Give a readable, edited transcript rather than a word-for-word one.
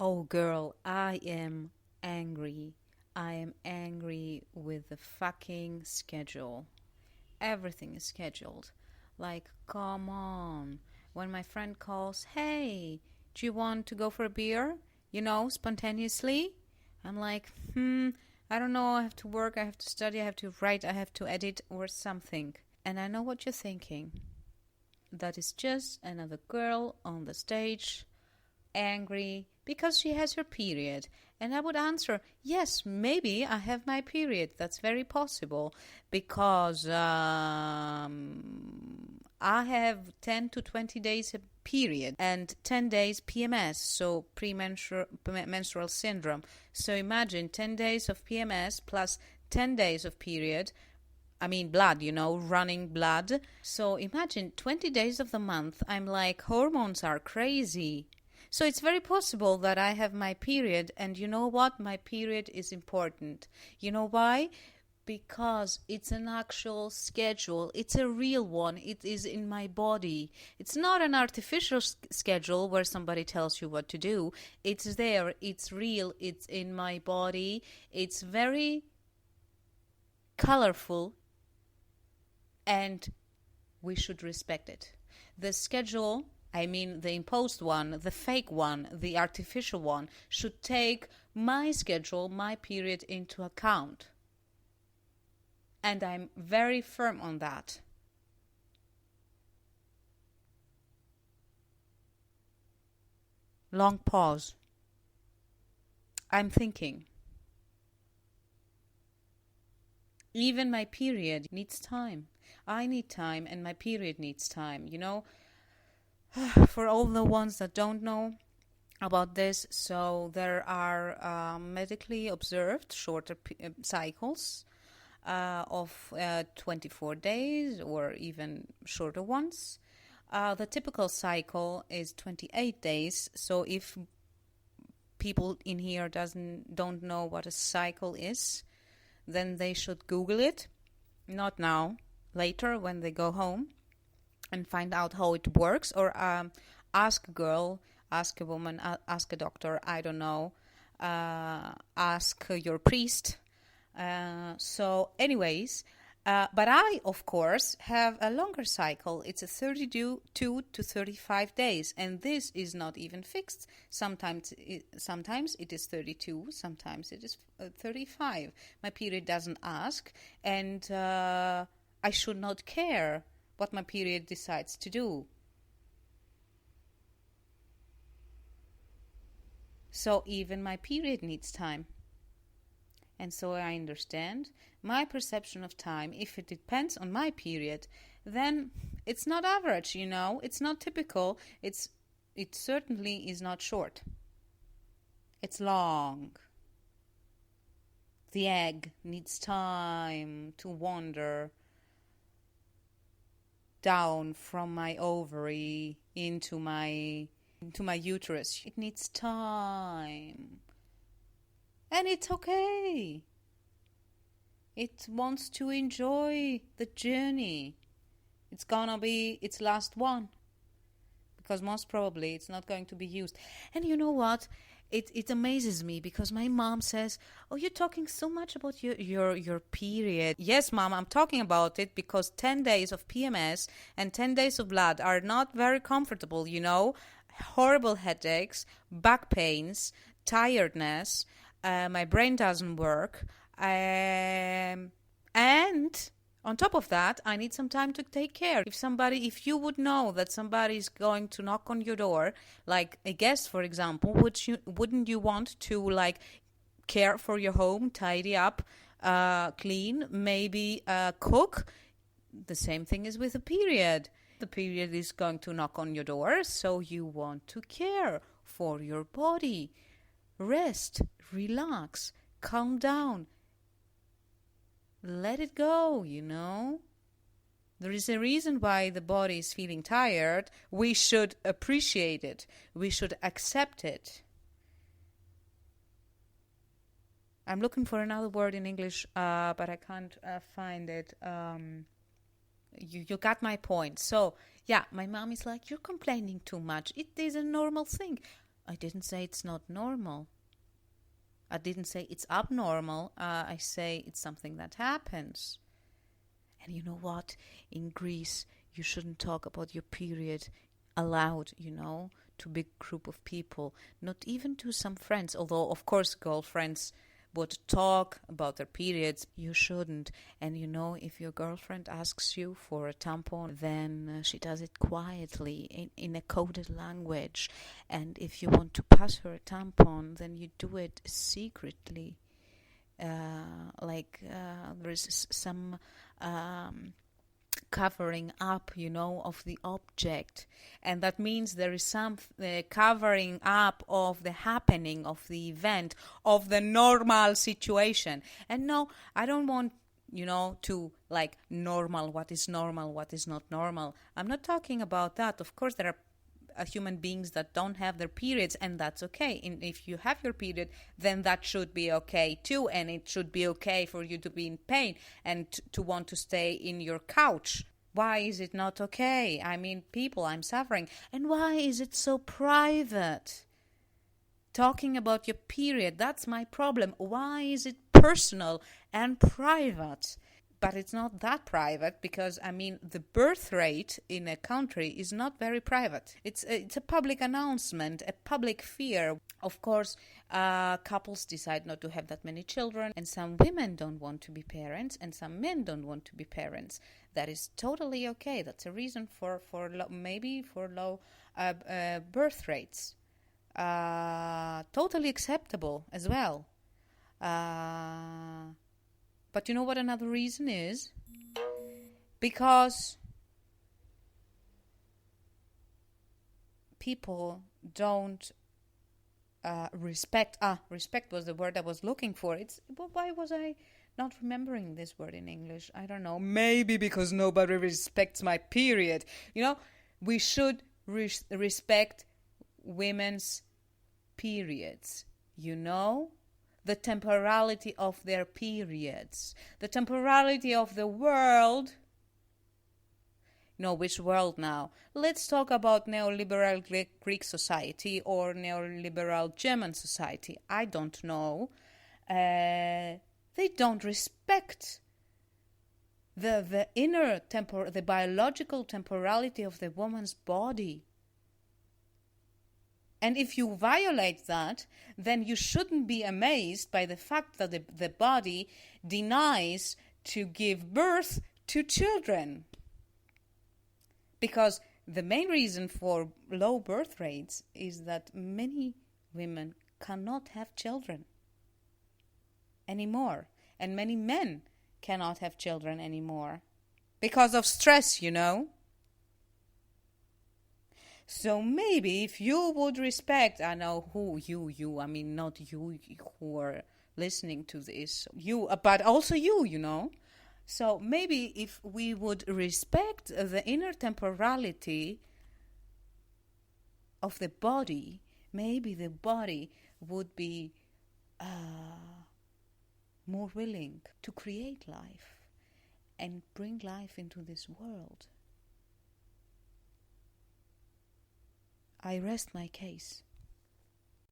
Oh, girl, I am angry. I am angry with the fucking schedule. Everything is scheduled. Like, come on. When my friend calls, hey, do you want to go for a beer? Spontaneously? I'm like, I don't know. I have to work, I have to study, I have to write, I have to edit, or something. And I know what you're thinking. That is just another girl on the stage angry because she has her period. And I would answer, yes, maybe I have my period. That's very possible because I have 10 to 20 days a period and 10 days PMS, so premenstrual syndrome. So imagine 10 days of PMS plus 10 days of period. I mean, blood, running blood. So imagine 20 days of the month, I'm like, hormones are crazy. So it's very possible that I have my period, and you know what? My period is important. You know why? Because it's an actual schedule. It's a real one. It is in my body. It's not an artificial schedule where somebody tells you what to do. It's there. It's real. It's in my body. It's very colorful, and we should respect it. The schedule, I mean the imposed one, the fake one, the artificial one, should take my schedule, my period into account. And I'm very firm on that. Long pause. I'm thinking. Even my period needs time. I need time and my period needs time, For all the ones that don't know about this, so there are medically observed shorter cycles of 24 days or even shorter ones. The typical cycle is 28 days. So if people in here don't know what a cycle is, then they should Google it. Not now, later when they go home and find out how it works, or ask a girl, ask a woman, ask a doctor, I don't know, ask your priest. So anyways, but I, of course, have a longer cycle. It's a 32 to 35 days, and this is not even fixed. Sometimes it is 32, sometimes it is 35. My period doesn't ask, and I should not care what my period decides to do. So even my period needs time. And so I understand my perception of time. If it depends on my period, then it's not average, It's not typical. It certainly is not short. It's long. The egg needs time to wander down from my ovary into my uterus. It needs time. And it's okay. It wants to enjoy the journey. It's gonna be its last one. Because most probably it's not going to be used. And you know what? It amazes me because my mom says, oh, you're talking so much about your period. Yes, mom, I'm talking about it because 10 days of PMS and 10 days of blood are not very comfortable, Horrible headaches, back pains, tiredness. My brain doesn't work. And on top of that, I need some time to take care. If you would know that somebody is going to knock on your door, like a guest, for example, wouldn't you want to care for your home, tidy up, clean, maybe cook? The same thing is with a period. The period is going to knock on your door, so you want to care for your body. Rest, relax, calm down. Let it go, There is a reason why the body is feeling tired. We should appreciate it. We should accept it. I'm looking for another word in English, but I can't find it. You got my point. So, yeah, my mom is like, you're complaining too much. It is a normal thing. I didn't say it's not normal. I didn't say it's abnormal. I say it's something that happens. And you know what? In Greece, you shouldn't talk about your period aloud, to a big group of people. Not even to some friends. Although, of course, girlfriends would talk about their periods. You shouldn't. And if your girlfriend asks you for a tampon, then she does it quietly in a coded language. And if you want to pass her a tampon, then you do it secretly. There is some covering up, of the object, and that means there is some covering up of the happening, of the event, of the normal situation. And no, I don't want to normal, what is normal, what is not normal. I'm not talking about that. Of course, there are human beings that don't have their periods, and that's okay. And if you have your period, then that should be okay too, and it should be okay for you to be in pain and to want to stay in your couch. Why is it not okay? I mean, people, I'm suffering. And why is it so private? Talking about your period, that's my problem. Why is it personal and private? But it's not that private because, the birth rate in a country is not very private. It's a public announcement, a public fear. Of course, couples decide not to have that many children, and some women don't want to be parents, and some men don't want to be parents. That is totally okay. That's a reason for low birth rates. Totally acceptable as well. But you know what another reason is? Because people don't respect. Respect was the word I was looking for. Why was I not remembering this word in English? I don't know. Maybe because nobody respects my period. We should respect women's periods. The temporality of their periods, the temporality of the world. Which world now? Let's talk about neoliberal Greek society or neoliberal German society. I don't know. They don't respect the biological temporality of the woman's body. And if you violate that, then you shouldn't be amazed by the fact that the body denies to give birth to children. Because the main reason for low birth rates is that many women cannot have children anymore. And many men cannot have children anymore. Because of stress, So maybe if you would respect, I know who you, not you who are listening to this, but also you. So maybe if we would respect the inner temporality of the body, maybe the body would be more willing to create life and bring life into this world. I rest my case.